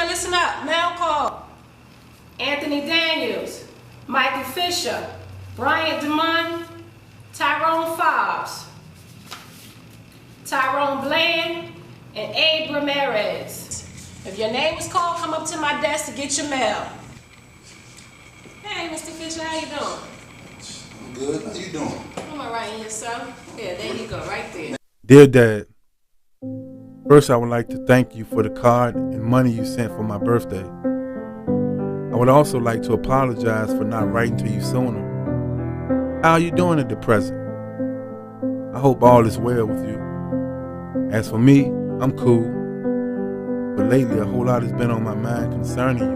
listen up. Mail call. Anthony Daniels, Michael Fisher, Bryant DeMond, Tyrone Fobbs, Tyrone Bland, and Abe Ramirez. If your name was called, come up to my desk to get your mail. Hey, Mr. Fisher, how you doing? I'm good. How you doing? I'm all right, and yourself? Yeah, there you go, right there. Dear Dad, first I would like to thank you for the card and money you sent for my birthday. I would also like to apologize for not writing to you sooner. How are you doing at the present? I hope all is well with you. As for me, I'm cool, but lately a whole lot has been on my mind concerning you.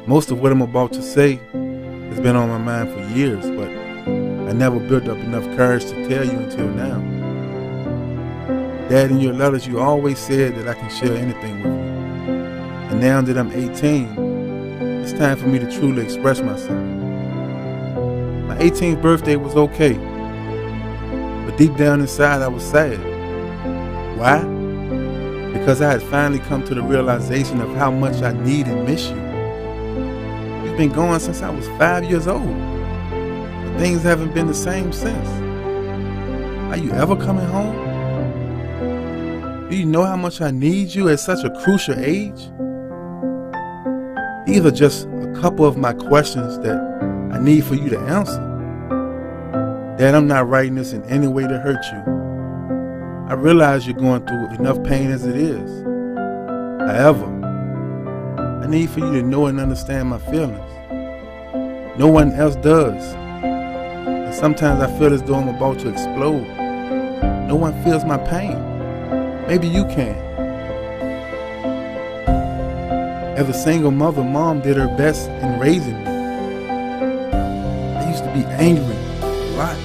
Most of what I'm about to say has been on my mind for years, but I never built up enough courage to tell you until now. Dad, in your letters you always said that I can share anything with you. And now that I'm 18, it's time for me to truly express myself. My 18th birthday was okay, but deep down inside I was sad. Why? Because I had finally come to the realization of how much I need and miss you. You've been gone since I was 5 years old, but things haven't been the same since. Are you ever coming home? Do you know how much I need you at such a crucial age? These are just a couple of my questions that I need for you to answer. Dad, I'm not writing this in any way to hurt you. I realize you're going through enough pain as it is. However, I need for you to know and understand my feelings. No one else does. And sometimes I feel as though I'm about to explode. No one feels my pain. Maybe you can. As a single mother, Mom did her best in raising me. I used to be angry a lot.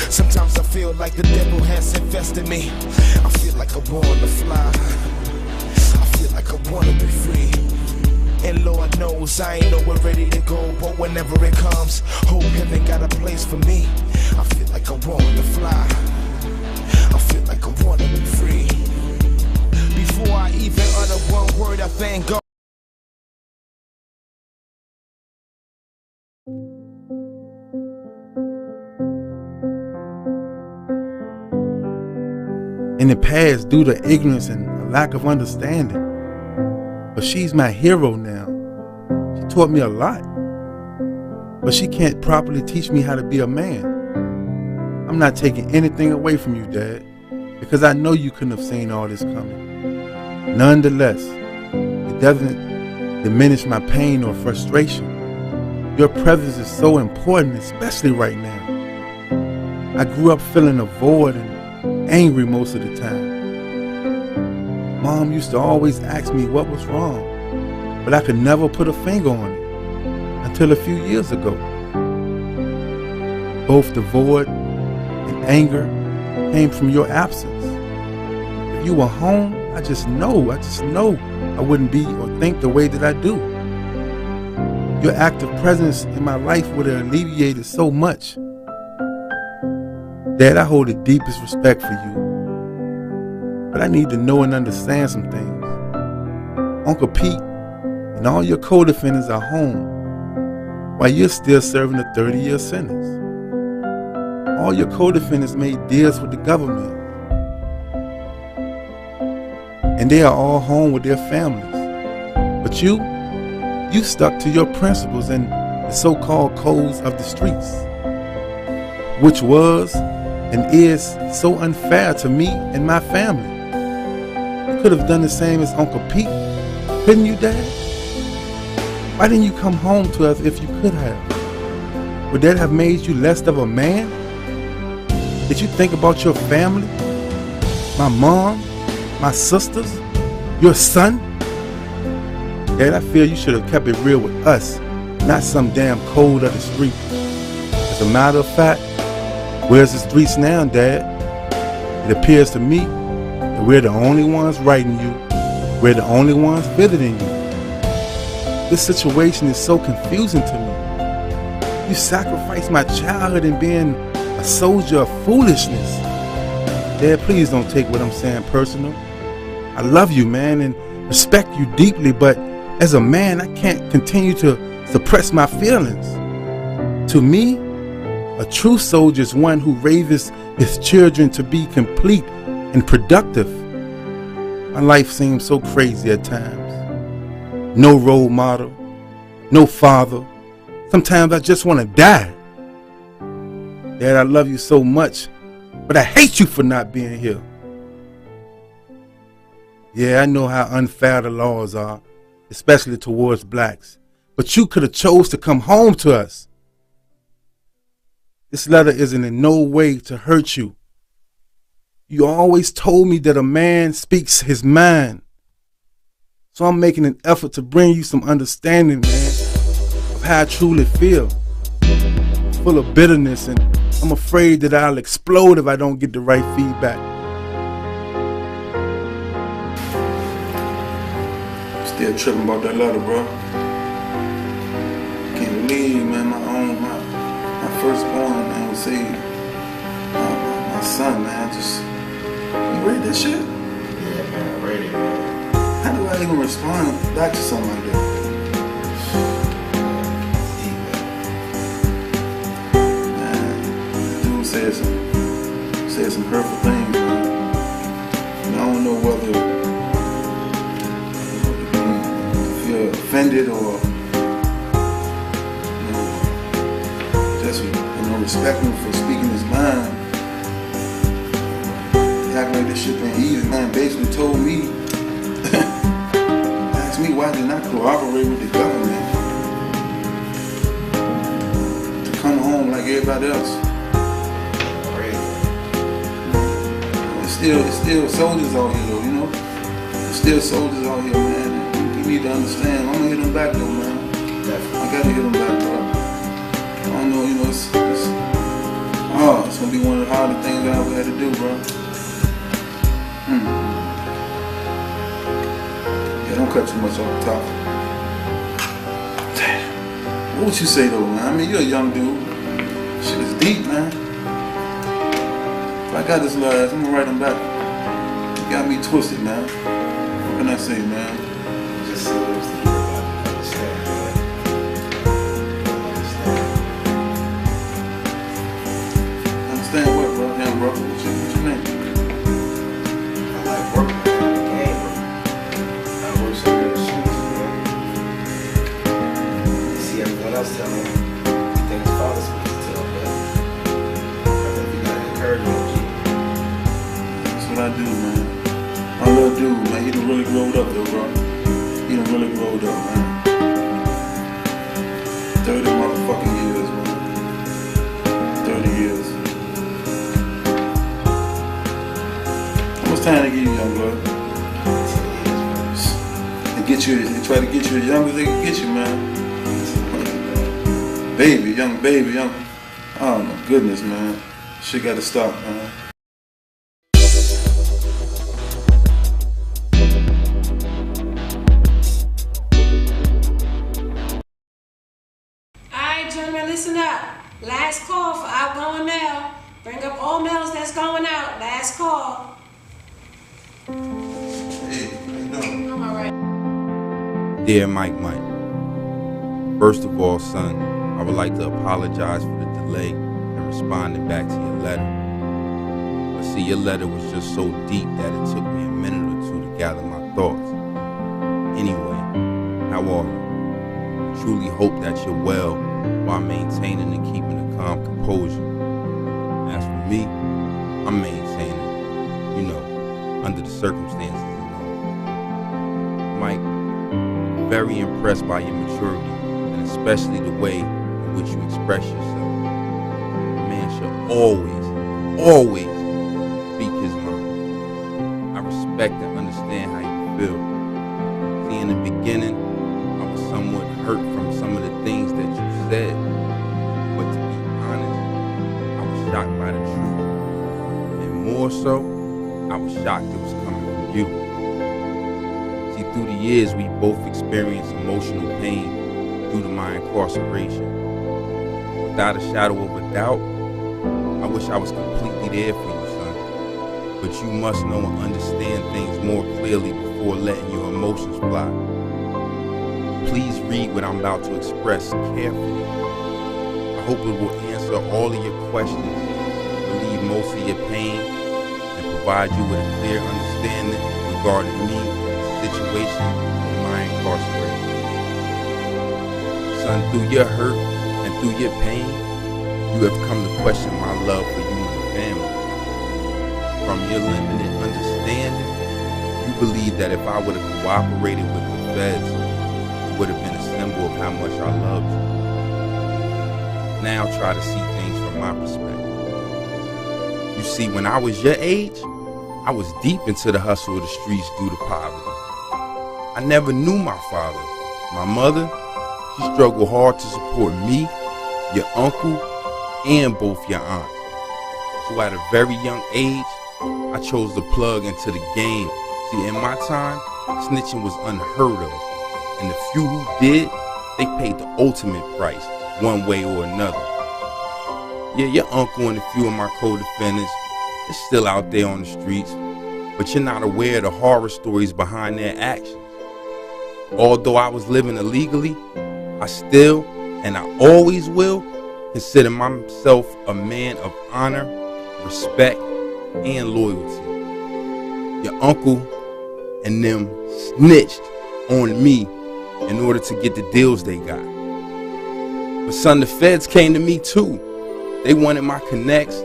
Sometimes I feel like the devil has infested me. I feel like I wanna fly. I feel like I wanna be free. And Lord knows I ain't nowhere ready to go, but whenever it comes, hope heaven got a place for me. I feel like I wanna fly. I feel like I wanna be free. Before I even utter one word, I thank God. In the past, due to ignorance and a lack of understanding. But she's my hero now. She taught me a lot. But she can't properly teach me how to be a man. I'm not taking anything away from you, Dad, because I know you couldn't have seen all this coming. Nonetheless, it doesn't diminish my pain or frustration. Your presence is so important, especially right now. I grew up feeling a void and angry most of the time. Mom used to always ask me what was wrong, but I could never put a finger on it until a few years ago. Both the void and anger came from your absence. If you were home, I just know I wouldn't be or think the way that I do. Your active presence in my life would have alleviated so much. Dad, I hold the deepest respect for you, but I need to know and understand some things. Uncle Pete and all your co-defendants are home while you're still serving a 30-year sentence. All your co-defendants made deals with the government, and they are all home with their families. But you stuck to your principles and the so-called codes of the streets, which was and is so unfair to me and my family. You could have done the same as Uncle Pete, couldn't you, Dad? Why didn't you come home to us if you could have? Would that have made you less of a man? Did you think about your family? My mom? My sisters? Your son? Dad, I feel you should have kept it real with us, not some damn code of the street. As a matter of fact, where's the streets now, Dad? It appears to me that we're the only ones writing you. We're the only ones visiting you. This situation is so confusing to me. You sacrificed my childhood in being a soldier of foolishness. Dad, please don't take what I'm saying personal. I love you, man, and respect you deeply, but as a man, I can't continue to suppress my feelings. To me, a true soldier is one who raises his children to be complete and productive. My life seems so crazy at times. No role model, no father. Sometimes I just want to die. Dad, I love you so much, but I hate you for not being here. Yeah, I know how unfair the laws are, especially towards blacks, but you could have chose to come home to us. This letter isn't in no way to hurt you. You always told me that a man speaks his mind. So I'm making an effort to bring you some understanding, man, of how I truly feel. I'm full of bitterness, and I'm afraid that I'll explode if I don't get the right feedback. Still tripping about that letter, bro. Can't believe, man, my firstborn, man, would say, my son, man, just, you read that shit? Yeah, man, I read it, man. How do I even respond back to something like that? Man, dude said some hurtful things, man. And I don't know whether if you're offended or just respect him for speaking his mind. He acting like this shit been easy, man. Basically told me, asked me why I did not cooperate with the government to come home like everybody else. It's still soldiers out here though, you know? There's still soldiers out here, man. You need to understand. I'm gonna hit them back though, man. I gotta hit them back, bro. I don't know, you know, it's gonna be one of the hardest things I ever had to do, bro. Yeah, don't cut too much off the top. Damn. What would you say though, man? I mean, you're a young dude. Shit is deep, man. If I got this last, I'm gonna write them back. You got me twisted, man. What can I say, man? Just so it was the heat about it. Understand, man. Understand what, bro? Damn, bro. What you mean? I like working, man. I can't work. I work so good at shoes, man. You see everyone else tell me things father supposed to tell, but I think you gotta encourage me. That's what I do, man. My little dude, man, he done really growed up though, bro. He done really growed up, man. 30 motherfucking years, man. 30 years. How much time they give you, young blood? 10 years, they try to get you as young as they can get you, man. Baby, young. Oh my goodness, man. Shit gotta stop, man. Dear Mike, first of all, son, I would like to apologize for the delay in responding back to your letter. But see, your letter was just so deep that it took me a minute or two to gather my thoughts. Anyway, how are you? I truly hope that you're well while maintaining and keeping a calm composure. As for me, I'm maintaining, under the circumstances, Mike, very impressed by your maturity, and especially the way in which you express yourself. A man should always speak his mind. I respect and understand how you feel. See, in the beginning, I was somewhat hurt from some of the things that you said, but to be honest, I was shocked by the truth. And more so, I was shocked it was coming from you. See, through the years, we both experienced emotional pain due to my incarceration. Without a shadow of a doubt, I wish I was completely there for you, son. But you must know and understand things more clearly before letting your emotions fly. Please read what I'm about to express carefully. I hope it will answer all of your questions, relieve most of your pain, and provide you with a clear understanding regarding me and the situation of my incarceration. Son, through your hurt and through your pain, you have come to question my love for you and the family. From your limited understanding, you believe that if I would have cooperated with the feds, it would have been a symbol of how much I loved you. Now try to see things from my perspective. You see, when I was your age, I was deep into the hustle of the streets due to poverty. I never knew my father. My mother, she struggled hard to support me, your uncle, and both your aunts. So at a very young age, I chose to plug into the game. See, in my time, snitching was unheard of. And the few who did, they paid the ultimate price, one way or another. Yeah, your uncle and a few of my co-defendants are still out there on the streets, but you're not aware of the horror stories behind their actions. Although I was living illegally, I still, and I always will, consider myself a man of honor, respect, and loyalty. Your uncle and them snitched on me in order to get the deals they got. But son, the feds came to me too. They wanted my connects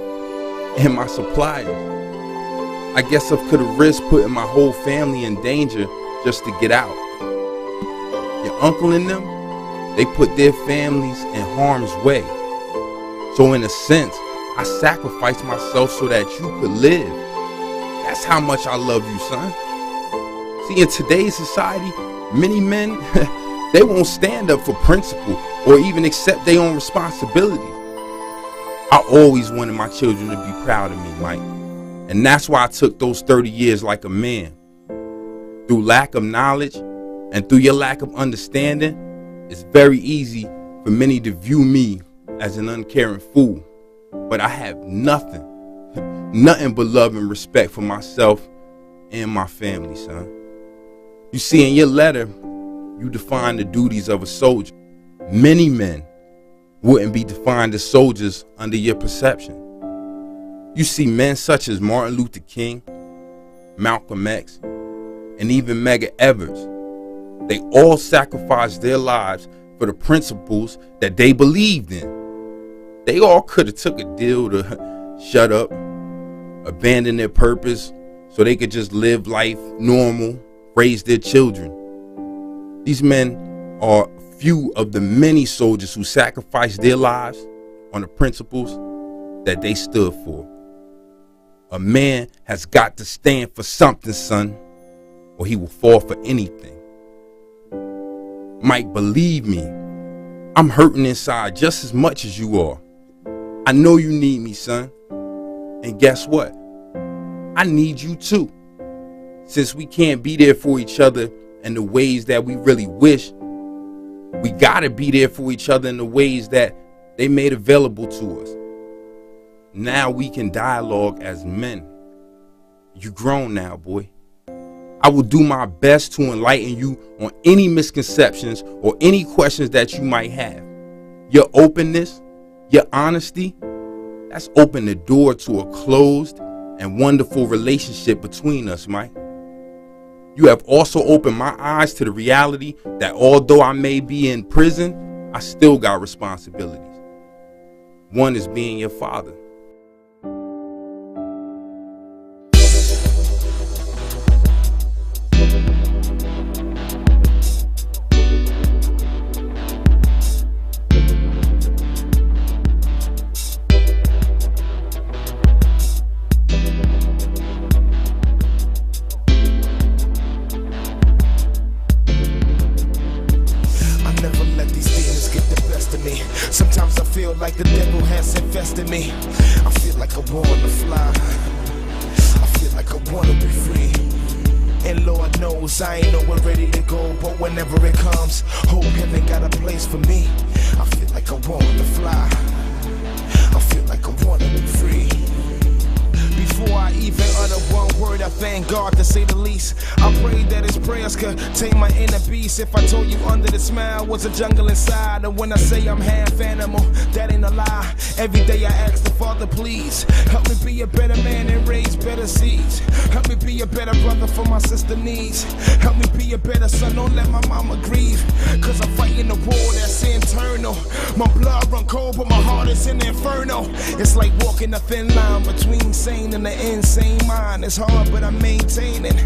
and my suppliers. I guess I could have risked putting my whole family in danger just to get out. Your uncle and them, they put their families in harm's way. So in a sense, I sacrificed myself so that you could live. That's how much I love you, son. See, in today's society, many men, they won't stand up for principle or even accept their own responsibility. I always wanted my children to be proud of me, Mike. And that's why I took those 30 years like a man. Through lack of knowledge and through your lack of understanding, it's very easy for many to view me as an uncaring fool. But I have nothing but love and respect for myself and my family, son. You see, in your letter, you define the duties of a soldier. Many men wouldn't be defined as soldiers under your perception. You see men such as Martin Luther King, Malcolm X, and even Medgar Evers. They all sacrificed their lives for the principles that they believed in. They all could have took a deal to shut up, abandon their purpose so they could just live life normal, raise their children. These men are few of the many soldiers who sacrificed their lives on the principles that they stood for. A man has got to stand for something, son, or he will fall for anything. Mike, believe me, I'm hurting inside just as much as you are. I know you need me, son. And guess what? I need you too. Since we can't be there for each other in the ways that we really wish, we gotta be there for each other in the ways that they made available to us. Now we can dialogue as men. You grown now, boy. I will do my best to enlighten you on any misconceptions or any questions that you might have. Your openness, your honesty, that's opened the door to a closed and wonderful relationship between us, Mike. You have also opened my eyes to the reality that although I may be in prison, I still got responsibilities. One is being your father. Sometimes I feel like the devil has infested me. I feel like I wanna fly. I feel like I wanna be free. And Lord knows I ain't nowhere ready to go, but whenever it comes, hope heaven got a place for me. I feel like I wanna fly. I feel like I wanna be free. Before I even utter one word, I thank God, to say the least. I pray that his prayers could tame my inner beast. If I told you under the smile was a jungle inside, and when I say I'm half animal, that ain't a lie. Every day I ask the Father, please help me be a better man and raise better seeds. Help me be a better brother for my sister needs. Help me be a better son, don't let my mama grieve. Cause I'm fighting a war that's internal. My blood run cold, but my heart is in the inferno. It's like walking a thin line between sane and the insane mind. It's hard, but I'm maintaining.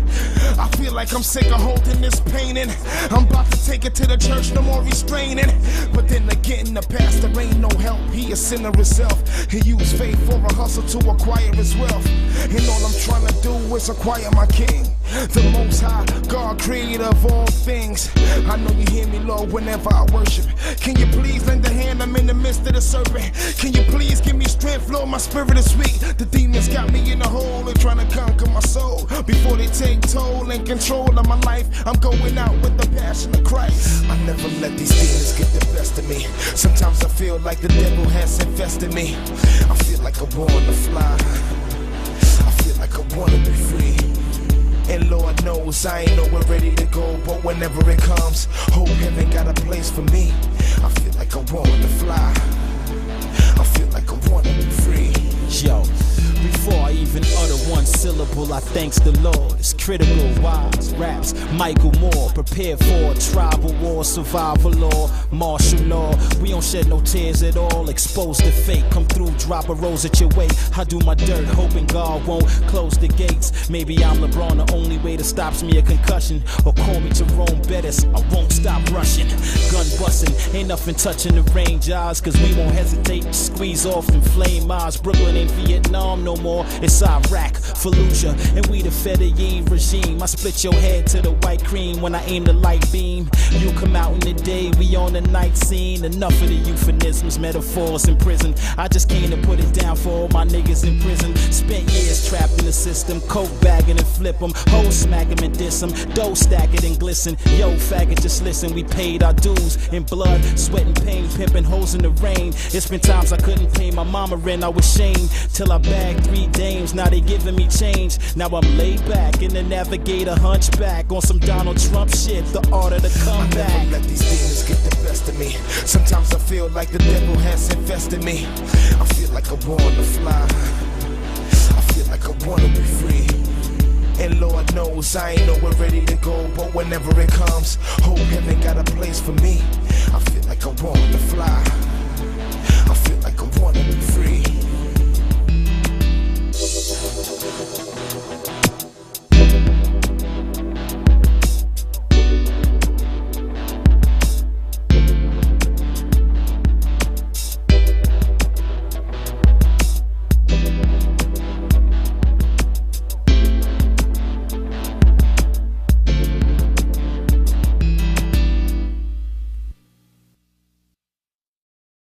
I feel like I'm sick of holding this painting. I'm about to take it to the church, no more restraining. But then again, the pastor ain't no help. He a sinner himself. He used faith for a hustle to acquire his wealth. And all I'm trying to do is acquire my king, the most high, God, creator of all things. I know you hear me, Lord, whenever I worship. Can you please lend a hand? I'm in the midst of the serpent. Can you please give me strength, Lord? My spirit is weak. The demons got me in a hole. They're trying to conquer my soul. Before they take toll and control of my life, I'm going out with the passion of Christ. I never let these demons get the best of me. Sometimes I feel like the devil has infested me. I feel like I wanna fly. I feel like I wanna be free. And Lord knows I ain't nowhere ready to go, but whenever it comes, hope heaven got a place for me. I feel like I wanna fly. I feel like I wanna be free. Yo, before I even utter one syllable, I thanks the Lord. It's critical, wise raps, Michael Moore. Prepare for a tribal war, survival law, martial law. We don't shed no tears at all, expose the fake. Come through, drop a rose at your way. I do my dirt, hoping God won't close the gates. Maybe I'm LeBron, the only way that stops me a concussion. Or call me Jerome Bettis, I won't stop rushing. Gun busting, ain't nothing touching the range eyes, cause we won't hesitate to squeeze off and flame eyes. Brooklyn ain't Vietnam no more, it's Iraq, Fallujah, and we the Fedayeen regime. I split your head to the white cream when I aim the light beam. You come out in the day, we on the night scene. Enough of the euphemisms, metaphors in prison. I just came to put it down for all my niggas in prison. Spent years trapped in the system, coke bagging and flip them, hoes smack them and diss them, dough stack it and glisten. Yo faggot, just listen, we paid our dues in blood, sweat and pain, pimping hoes in the rain. It's been times I couldn't pay my mama rent, I was shamed, till I bagged 3 dames, now they giving me change. Now I'm laid back in the Navigator, hunchback on some Donald Trump shit, the art of the comeback. I never let these demons get the best of me. Sometimes I feel like the devil has infested me. I feel like I wanna fly. I feel like I wanna be free. And Lord knows I ain't nowhere ready to go, but whenever it comes, hope heaven got a place for me. I feel like I wanna